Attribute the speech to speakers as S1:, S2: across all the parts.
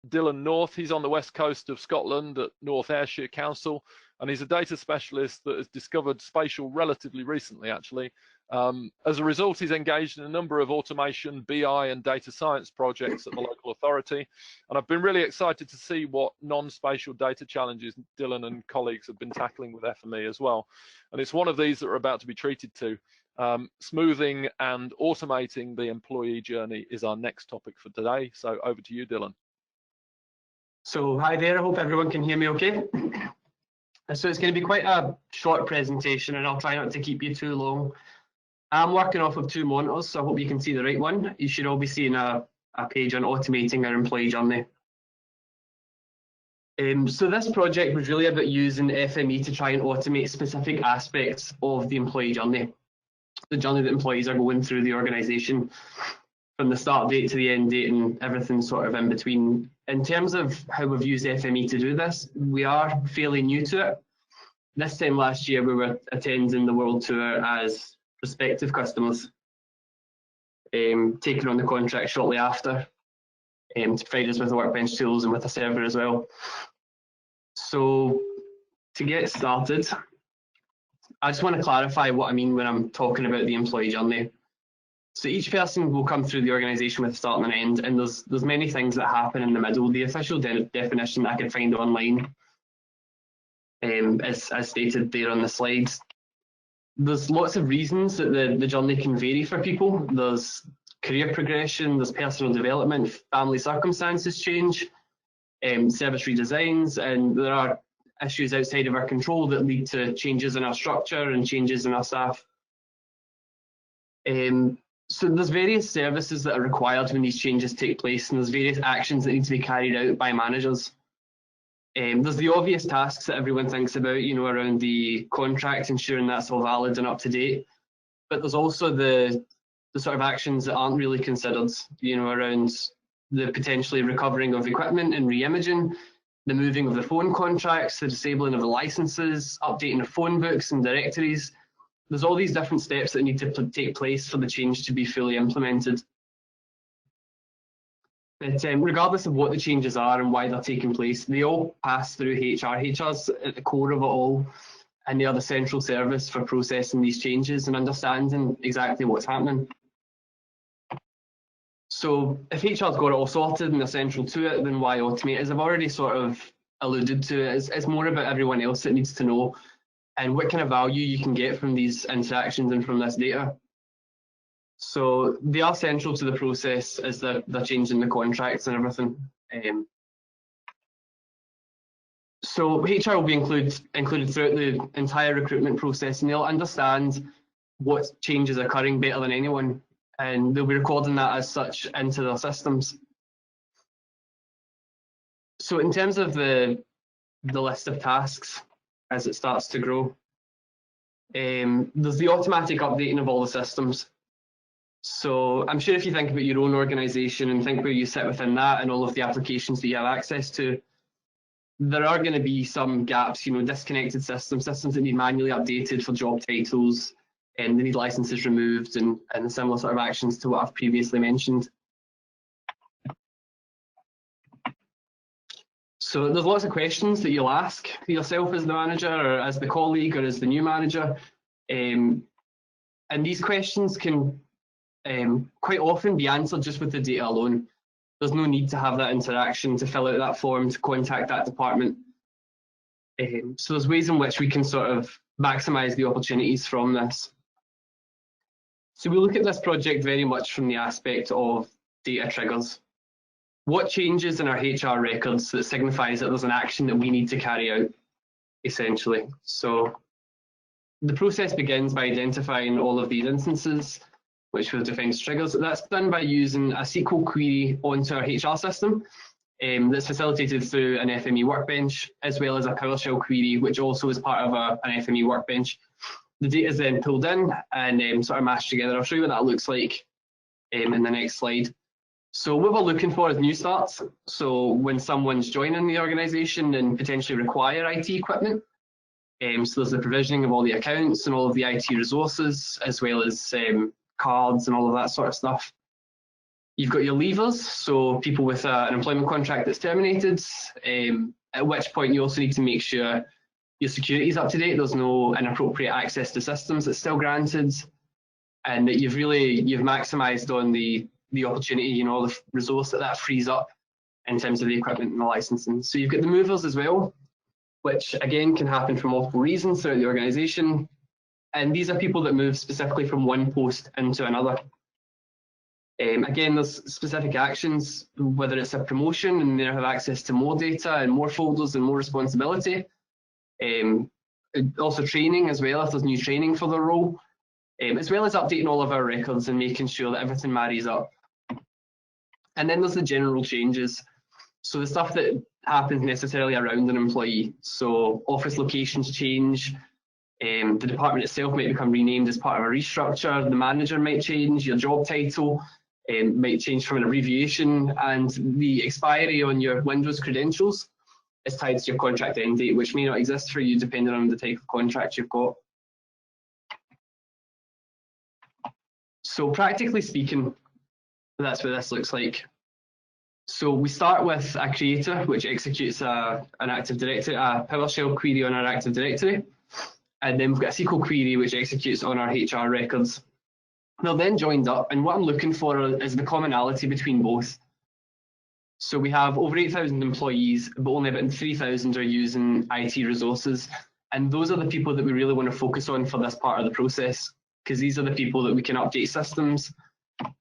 S1: Dylan North. He's on the west coast of Scotland at North Ayrshire Council, and he's a data specialist that has discovered spatial relatively recently, actually. As a result, he's engaged in a number of automation, BI and data science projects at the local authority. And I've been really excited to see what non-spatial data challenges Dylan and colleagues have been tackling with FME as well. And it's one of these that are about to be treated to. Smoothing and automating the employee journey is our next topic for today. So over to you, Dylan.
S2: So hi there, I hope everyone can hear me okay. So it's going to be quite a short presentation and I'll try not to keep you too long. I'm working off of 2 monitors, so I hope you can see the right one. You should all be seeing a page on automating our employee journey. So this project was really about using FME to try and automate specific aspects of the employee journey. The journey that employees are going through the organisation, from the start date to the end date and everything sort of in between. In terms of how we've used FME to do this, we are fairly new to it. This time last year we were attending the World Tour as prospective customers, taking on the contract shortly after to provide us with the workbench tools and with a server as well. So to get started, I just want to clarify what I mean when I'm talking about the employee journey. So each person will come through the organisation with a start and an end, and there's many things that happen in the middle. The official definition that I could find online is as stated there on the slides. There's lots of reasons that the journey can vary for people. There's career progression, there's personal development, family circumstances change, service redesigns, and there are issues outside of our control that lead to changes in our structure and changes in our staff. So there's various services that are required when these changes take place, and there's various actions that need to be carried out by managers. There's the obvious tasks that everyone thinks about, you know, around the contract, ensuring that's all valid and up to date. But there's also the sort of actions that aren't really considered, you know, around the potentially recovering of equipment and re-imaging, the moving of the phone contracts, the disabling of the licenses, updating of phone books and directories. There's all these different steps that need to take place for the change to be fully implemented. But regardless of what the changes are and why they're taking place, they all pass through HR. HR's at the core of it all, and they are the central service for processing these changes and understanding exactly what's happening. So if HR's got it all sorted and they're central to it, then why automate? As I've already sort of alluded to, it's more about everyone else that needs to know and what kind of value you can get from these interactions and from this data. So they are central to the process as they're changing the contracts and everything. So HR will be included throughout the entire recruitment process, and they'll understand what change is occurring better than anyone, and they'll be recording that as such into their systems. So in terms of the list of tasks as it starts to grow, there's the automatic updating of all the systems. So I'm sure if you think about your own organisation and think where you sit within that and all of the applications that you have access to, there are going to be some gaps, you know, disconnected systems that need manually updated for job titles, and they need licenses removed and similar sort of actions to what I've previously mentioned. So there's lots of questions that you'll ask yourself as the manager or as the colleague or as the new manager. And these questions can quite often be answered just with the data alone. There's no need to have that interaction, to fill out that form, to contact that department. So there's ways in which we can sort of maximise the opportunities from this. So we look at this project very much from the aspect of data triggers. What changes in our HR records that signifies that there's an action that we need to carry out, essentially. So the process begins by identifying all of these instances, which we've defined as triggers. That's done by using a SQL query onto our HR system that's facilitated through an FME workbench, as well as a PowerShell query, which also is part of an FME workbench. The data is then pulled in and sort of mashed together. I'll show you what that looks like in the next slide. So what we're looking for is new starts. So when someone's joining the organisation and potentially require IT equipment, so there's the provisioning of all the accounts and all of the IT resources, as well as cards and all of that sort of stuff. You've got your leavers, so people with an employment contract that's terminated, at which point you also need to make sure your security is up to date, there's no inappropriate access to systems that's still granted, and that you've maximised on the opportunity, all the resource that frees up in terms of the equipment and the licensing. So you've got the movers as well, which again can happen for multiple reasons throughout the organisation. And these are people that move specifically from one post into another. Again, there's specific actions, whether it's a promotion and they have access to more data and more folders and more responsibility. Also training as well, if there's new training for the role, as well as updating all of our records and making sure that everything marries up. And then there's the general changes. So the stuff that happens necessarily around an employee. So office locations change, the department itself might become renamed as part of a restructure, the manager might change, your job title might change from an abbreviation, and the expiry on your Windows credentials is tied to your contract end date, which may not exist for you depending on the type of contract you've got. So practically speaking, that's what this looks like. So we start with a creator, which executes an Active Directory, a PowerShell query on our Active Directory. And then we've got a SQL query, which executes on our HR records. They're then joined up, and what I'm looking for is the commonality between both. So we have over 8,000 employees, but only about 3,000 are using IT resources. And those are the people that we really want to focus on for this part of the process, because these are the people that we can update systems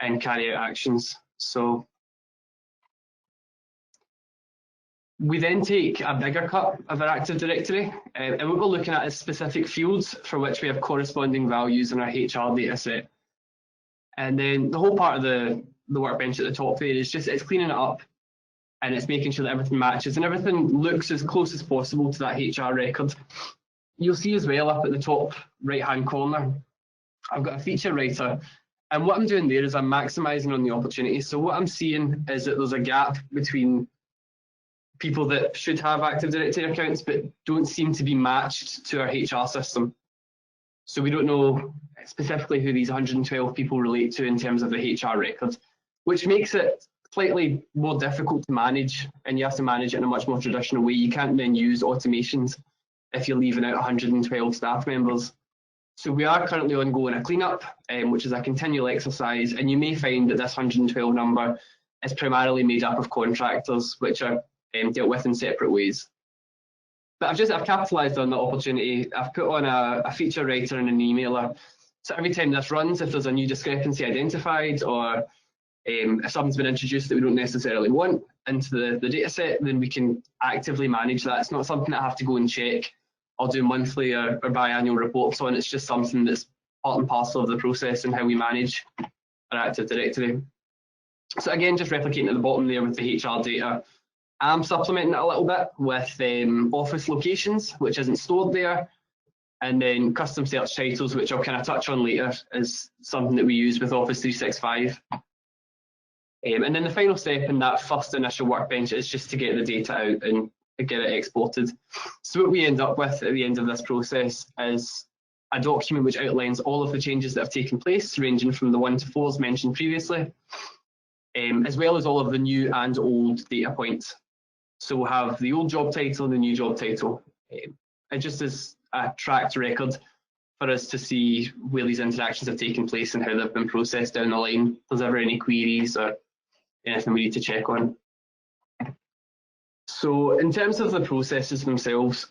S2: and carry out actions. So we then take a bigger cut of our Active Directory, and what we're looking at is specific fields for which we have corresponding values in our HR data set. And then the whole part of the workbench at the top there is just, it's cleaning it up and it's making sure that everything matches and everything looks as close as possible to that HR record. You'll see as well up at the top right-hand corner, I've got a feature writer. And what I'm doing there is I'm maximising on the opportunity. So what I'm seeing is that there's a gap between people that should have Active Directory accounts but don't seem to be matched to our HR system. So we don't know specifically who these 112 people relate to in terms of the HR record, which makes it slightly more difficult to manage, and you have to manage it in a much more traditional way. You can't then use automations if you're leaving out 112 staff members. So we are currently ongoing a cleanup, which is a continual exercise, and you may find that this 112 number is primarily made up of contractors, which are dealt with in separate ways. But I've capitalised on the opportunity. I've put on a feature writer and an emailer. So every time this runs, if there's a new discrepancy identified or if something's been introduced that we don't necessarily want into the data set, then we can actively manage that. It's not something that I have to go and check or do monthly or biannual reports on. It's just something that's part and parcel of the process and how we manage our Active Directory. So again, just replicating at the bottom there with the HR data. I'm supplementing it a little bit with office locations, which isn't stored there, and then custom search titles, which I'll kind of touch on later, is something that we use with Office 365. And then the final step in that first initial workbench is just to get the data out and get it exported. So what we end up with at the end of this process is a document which outlines all of the changes that have taken place, ranging from the 1 to 4s mentioned previously, as well as all of the new and old data points. So we'll have the old job title and the new job title. It just is a tracked record for us to see where these interactions have taken place and how they've been processed down the line. If there's ever any queries or anything we need to check on. So in terms of the processes themselves,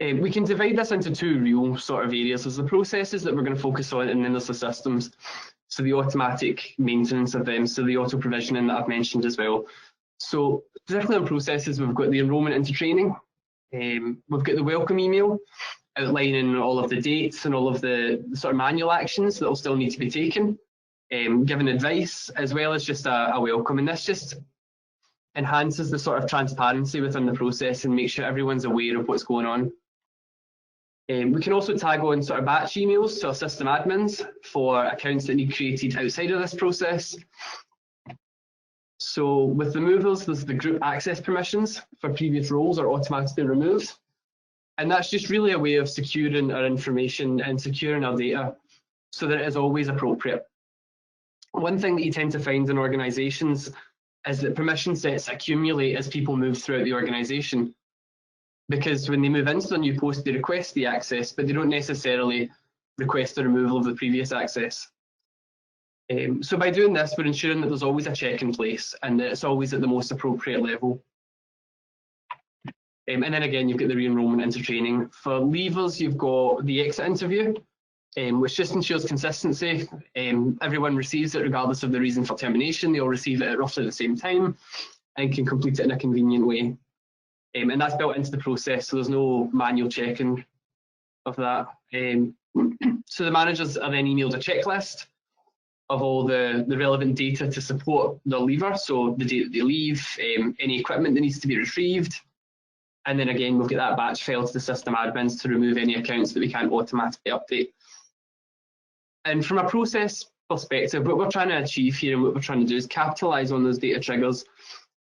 S2: we can divide this into two real sort of areas. There's the processes that we're going to focus on, and then there's the systems. So the automatic maintenance of them, so the auto provisioning that I've mentioned as well. So specifically on processes, we've got the enrolment into training. We've got the welcome email outlining all of the dates and all of the sort of manual actions that will still need to be taken, giving advice, as well as just a welcome. And this just enhances the sort of transparency within the process and makes sure everyone's aware of what's going on. We can also tag on sort of batch emails to our system admins for accounts that need created outside of this process. So with the movers, there's the group access permissions for previous roles are automatically removed. And that's just really a way of securing our information and securing our data so that it is always appropriate. One thing that you tend to find in organisations is that permission sets accumulate as people move throughout the organisation. Because when they move into the new post, they request the access, but they don't necessarily request the removal of the previous access. So by doing this, we're ensuring that there's always a check in place and that it's always at the most appropriate level. And then again, you've got the re-enrolment into training. For leavers, you've got the exit interview, which just ensures consistency. Everyone receives it regardless of the reason for termination. They all receive it at roughly the same time and can complete it in a convenient way. And that's built into the process, so there's no manual checking of that. So the managers are then emailed a checklist of all the relevant data to support the leaver, so the date that they leave, any equipment that needs to be retrieved, and then again we'll get that batch file to the system admins to remove any accounts that we can't automatically update. And from a process perspective, what we're trying to achieve here and what we're trying to do is capitalise on those data triggers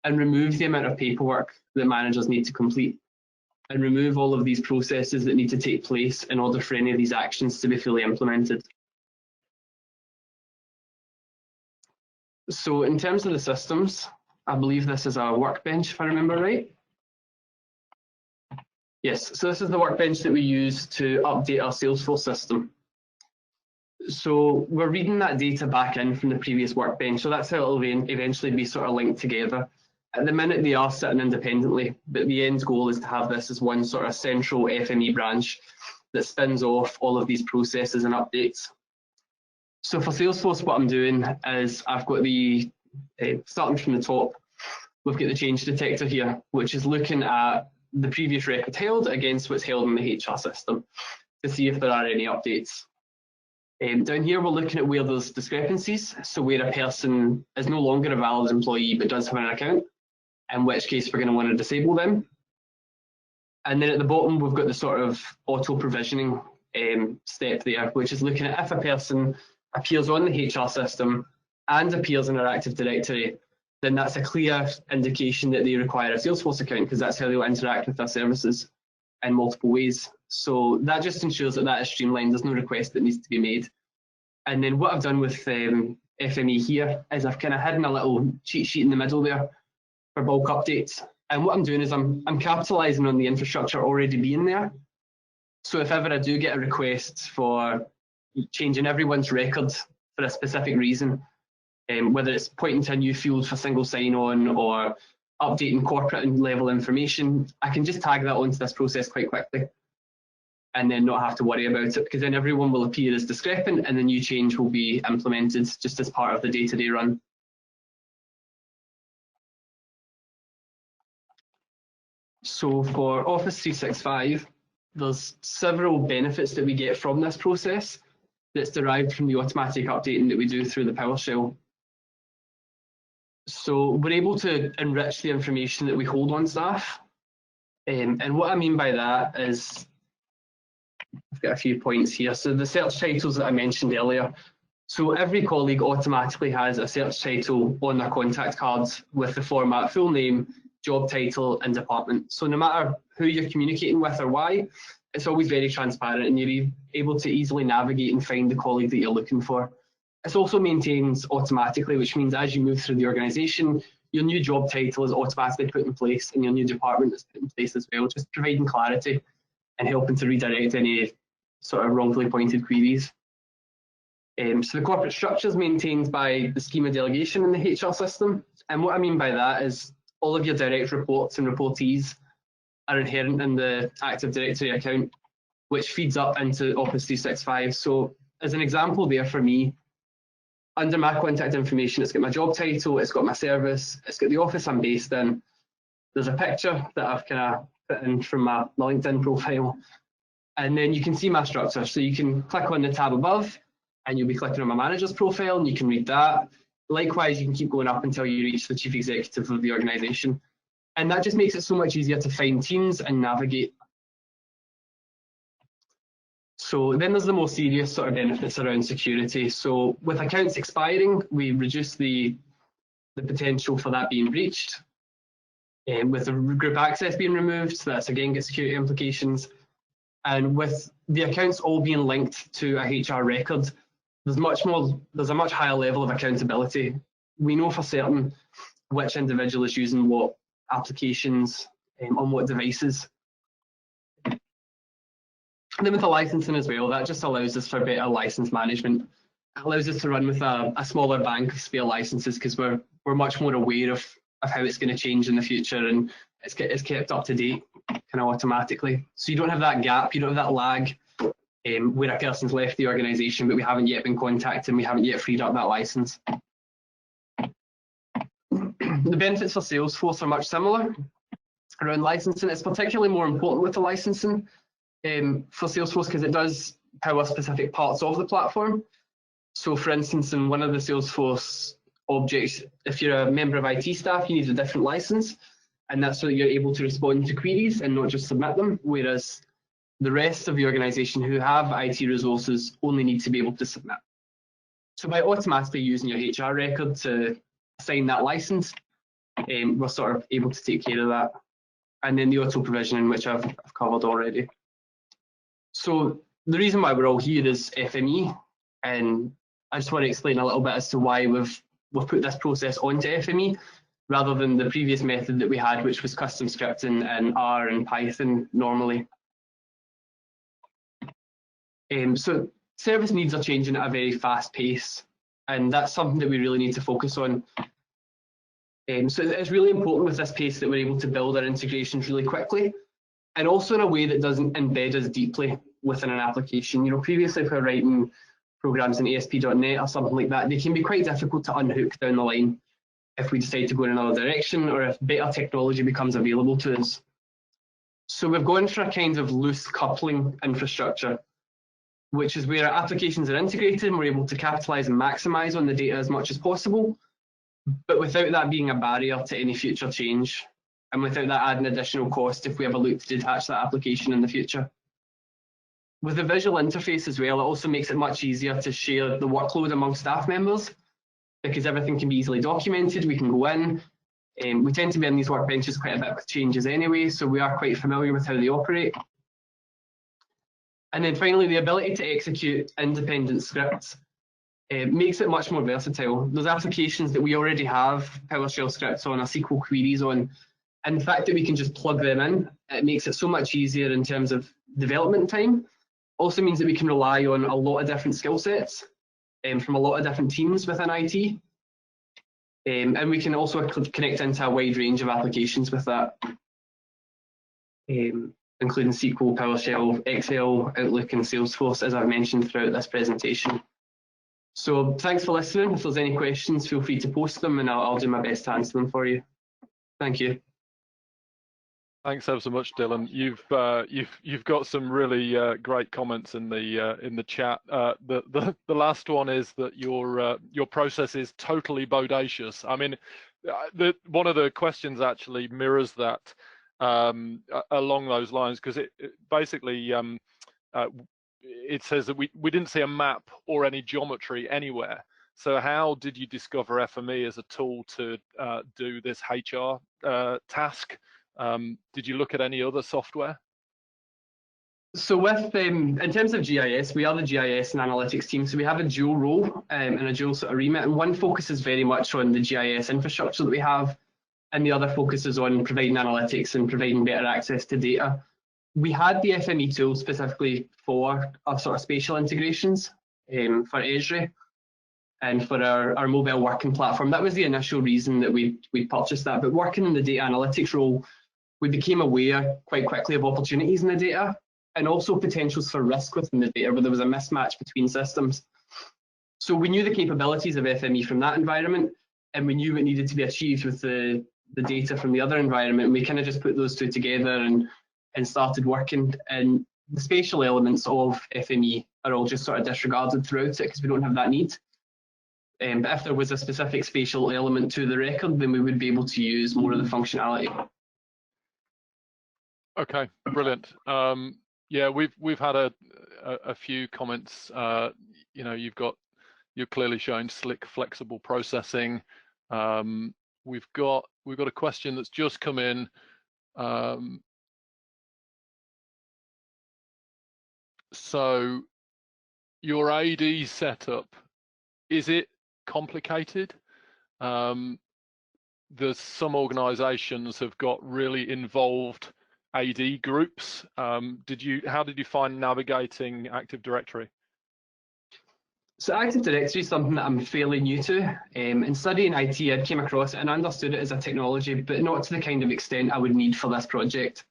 S2: and remove the amount of paperwork that managers need to complete, and remove all of these processes that need to take place in order for any of these actions to be fully implemented. So in terms of the systems, I believe this is a workbench, if I remember right. Yes, so this is the workbench that we use to update our Salesforce system. So we're reading that data back in from the previous workbench, so that's how it'll eventually be sort of linked together. At the minute they are sitting independently, but the end goal is to have this as one sort of central FME branch that spins off all of these processes and updates. So for Salesforce, what I'm doing is I've got the, starting from the top, we've got the change detector here, which is looking at the previous record held against what's held in the HR system to see if there are any updates. Down here, we're looking at where there's discrepancies, so where a person is no longer a valid employee but does have an account, in which case we're going to want to disable them. And then at the bottom, we've got the sort of auto provisioning step there, which is looking at if a person appears on the HR system and appears in our Active Directory, then that's a clear indication that they require a Salesforce account, because that's how they'll interact with our services in multiple ways. So that just ensures that that is streamlined. There's no request that needs to be made. And then what I've done with FME here is I've kind of hidden a little cheat sheet in the middle there for bulk updates. And what I'm doing is I'm capitalising on the infrastructure already being there. So if ever I do get a request for changing everyone's record for a specific reason, whether it's pointing to a new field for single sign-on or updating corporate level information, I can just tag that onto this process quite quickly and then not have to worry about it, because then everyone will appear as discrepant and the new change will be implemented just as part of the day-to-day run. So for Office 365, there's several benefits that we get from this process that's derived from the automatic updating that we do through the PowerShell. So we're able to enrich the information that we hold on staff. And what I mean by that is, I've got a few points here. So the search titles that I mentioned earlier. So every colleague automatically has a search title on their contact cards with the format full name, job title and department. So no matter who you're communicating with or why, it's always very transparent and you're able to easily navigate and find the colleague that you're looking for. It's also maintained automatically, which means as you move through the organisation, your new job title is automatically put in place and your new department is put in place as well, just providing clarity and helping to redirect any sort of wrongfully pointed queries. So the corporate structure is maintained by the schema delegation in the HR system. And what I mean by that is all of your direct reports and reportees are inherent in the Active Directory account, which feeds up into Office 365. So as an example there for me, under my contact information, it's got my job title, it's got my service, it's got the office I'm based in. There's a picture that I've kind of put in from my LinkedIn profile. And then you can see my structure. So you can click on the tab above and you'll be clicking on my manager's profile and you can read that. Likewise, you can keep going up until you reach the chief executive of the organisation. And that just makes it so much easier to find teams and navigate. So then there's the more serious sort of benefits around security. So with accounts expiring, we reduce the potential for that being breached. With the group access being removed, so that's again got security implications. And with the accounts all being linked to a HR record, there's a much higher level of accountability. We know for certain which individual is using what applications on what devices. And then with the licensing as well, that just allows us for better license management. It allows us to run with a smaller bank of spare licenses because we're much more aware of how it's going to change in the future, and it's kept up to date kind of automatically. So you don't have that gap, you don't have that lag where a person's left the organisation but we haven't yet been contacted and we haven't yet freed up that license. The benefits for Salesforce are much similar around licensing. It's particularly more important with the licensing for Salesforce because it does power specific parts of the platform. So for instance, in one of the Salesforce objects, if you're a member of IT staff, you need a different license, and that's so that you're able to respond to queries and not just submit them, whereas the rest of the organisation who have IT resources only need to be able to submit. So by automatically using your HR record to assign that license, we're sort of able to take care of that. And then the auto provisioning, which I've covered already. So the reason why we're all here is FME, and I just want to explain a little bit as to why we've put this process onto FME rather than the previous method that we had, which was custom scripting in R and Python normally. So service needs are changing at a very fast pace, and that's something that we really need to focus on. So it's really important with this pace that we're able to build our integrations really quickly, and also in a way that doesn't embed us deeply within an application. You know, previously if we're writing programs in ASP.NET or something like that, they can be quite difficult to unhook down the line if we decide to go in another direction or if better technology becomes available to us. So we've gone for a kind of loose coupling infrastructure, which is where our applications are integrated and we're able to capitalize and maximize on the data as much as possible, but without that being a barrier to any future change, and without that adding additional cost if we ever look to detach that application in the future. With the visual interface as well, it also makes it much easier to share the workload among staff members because everything can be easily documented. We can go in. We tend to be in these workbenches quite a bit with changes anyway, so we are quite familiar with how they operate. And then finally, the ability to execute independent scripts makes it much more versatile. Those applications that we already have PowerShell scripts on or SQL queries on, and the fact that we can just plug them in, it makes it so much easier in terms of development time. Also means that we can rely on a lot of different skill sets from a lot of different teams within IT. And we can also connect into a wide range of applications with that, including SQL, PowerShell, Excel, Outlook, and Salesforce, as I've mentioned throughout this presentation. So thanks for listening. If there's any questions, feel free to post them and I'll do my best to answer them for you. Thank you.
S1: Thanks ever so much, Dylan. You've got some really great comments in the chat. The last one is that your process is totally bodacious. I mean, one of the questions actually mirrors that along those lines, because it basically it says that we didn't see a map or any geometry anywhere. So how did you discover FME as a tool to do this HR task? Did you look at any other software?
S2: So with in terms of GIS, we are the GIS and analytics team. So we have a dual role and a dual sort of remit. And one focuses very much on the GIS infrastructure that we have, and the other focuses on providing analytics and providing better access to data. We had the FME tool specifically for our sort of spatial integrations for Ayrshire and for our mobile working platform. That was the initial reason that we purchased that. But working in the data analytics role, we became aware quite quickly of opportunities in the data and also potentials for risk within the data where there was a mismatch between systems. So we knew the capabilities of FME from that environment, and we knew what needed to be achieved with the data from the other environment. And we kind of just put those two together and started working. And the spatial elements of FME are all just sort of disregarded throughout it because we don't have that need. But if there was a specific spatial element to the record, then we would be able to use more of the functionality.
S1: Okay, brilliant. Yeah, we've had a few comments. You know, you're clearly showing slick, flexible processing. We've got a question that's just come in. So your AD setup, is it complicated? There's some organisations have got really involved AD groups. How did you find navigating Active Directory?
S2: So Active Directory is something that I'm fairly new to. In studying IT, I came across it and understood it as a technology, but not to the kind of extent I would need for this project.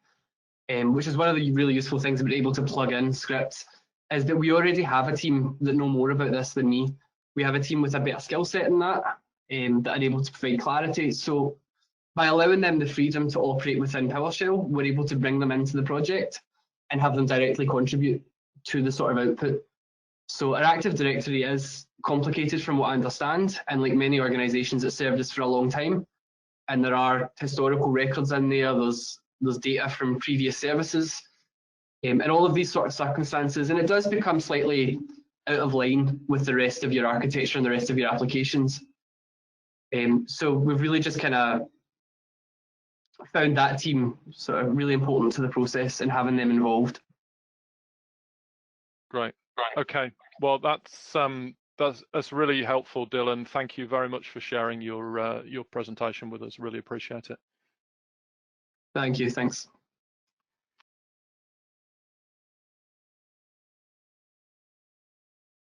S2: Which is one of the really useful things about able to plug in scripts, is that we already have a team that know more about this than me. We have a team with a better skill set in that, that are able to provide clarity. So by allowing them the freedom to operate within PowerShell, we're able to bring them into the project and have them directly contribute to the sort of output. So our Active Directory is complicated from what I understand, and like many organisations, it served us for a long time. And there are historical records in there, there's data from previous services, and all of these sort of circumstances. And it does become slightly out of line with the rest of your architecture and the rest of your applications. So we've really just kind of found that team sort of really important to the process and having them involved.
S1: Great. Okay. Well, that's really helpful, Dylan. Thank you very much for sharing your presentation with us. Really appreciate it.
S2: Thank you. Thanks.